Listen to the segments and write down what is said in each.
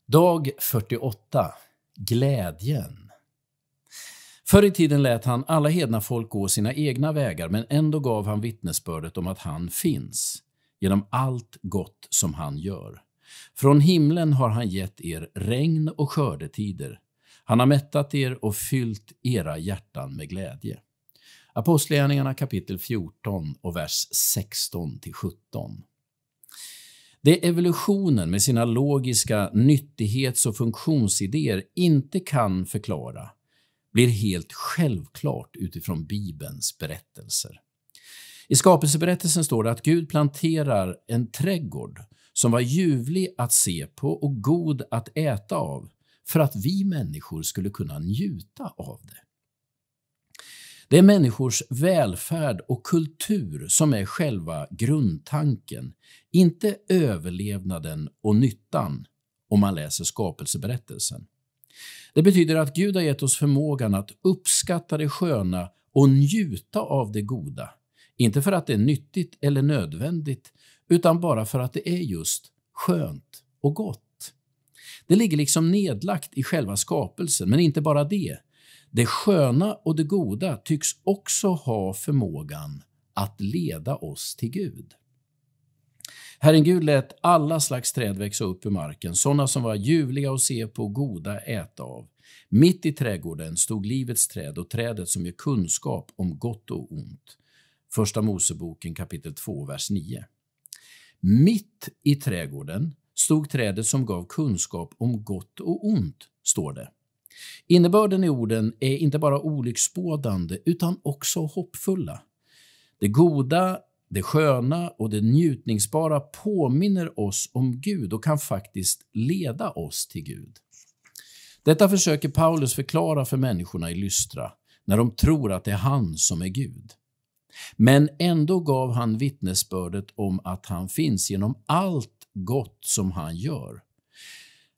Dag 48. Glädjen. Förr i tiden lät han alla hedna folk gå sina egna vägar, men ändå gav han vittnesbördet om att han finns, genom allt gott som han gör. Från himlen har han gett er regn och skördetider. Han har mättat er och fyllt era hjärtan med glädje. Apostlagärningarna kapitel 14 och vers 16-17. Det evolutionen med sina logiska nyttighets- och funktionsidéer inte kan förklara blir helt självklart utifrån Bibelns berättelser. I skapelseberättelsen står det att Gud planterar en trädgård som var ljuvlig att se på och god att äta av för att vi människor skulle kunna njuta av det. Det är människors välfärd och kultur som är själva grundtanken, inte överlevnaden och nyttan om man läser skapelseberättelsen. Det betyder att Gud har gett oss förmågan att uppskatta det sköna och njuta av det goda. Inte för att det är nyttigt eller nödvändigt, utan bara för att det är just skönt och gott. Det ligger liksom nedlagt i själva skapelsen, men inte bara det. Det sköna och det goda tycks också ha förmågan att leda oss till Gud. Herren Gud lät alla slags träd växa upp ur marken, sådana som var ljuvliga att se på och goda äta av. Mitt i trädgården stod livets träd och trädet som ger kunskap om gott och ont. Första Moseboken kapitel 2, vers 9. Mitt i trädgården stod trädet som gav kunskap om gott och ont, står det. Innebörden i orden är inte bara olycksbådande utan också hoppfulla. Det goda, det sköna och det njutningsbara påminner oss om Gud och kan faktiskt leda oss till Gud. Detta försöker Paulus förklara för människorna i Lystra när de tror att det är han som är Gud. Men ändå gav han vittnesbördet om att han finns genom allt gott som han gör.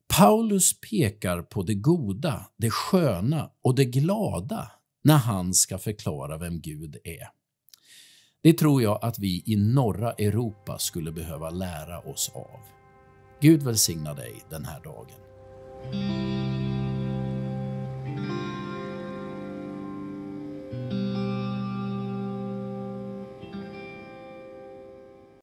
Paulus pekar på det goda, det sköna och det glada när han ska förklara vem Gud är. Det tror jag att vi i norra Europa skulle behöva lära oss av. Gud välsigna dig den här dagen.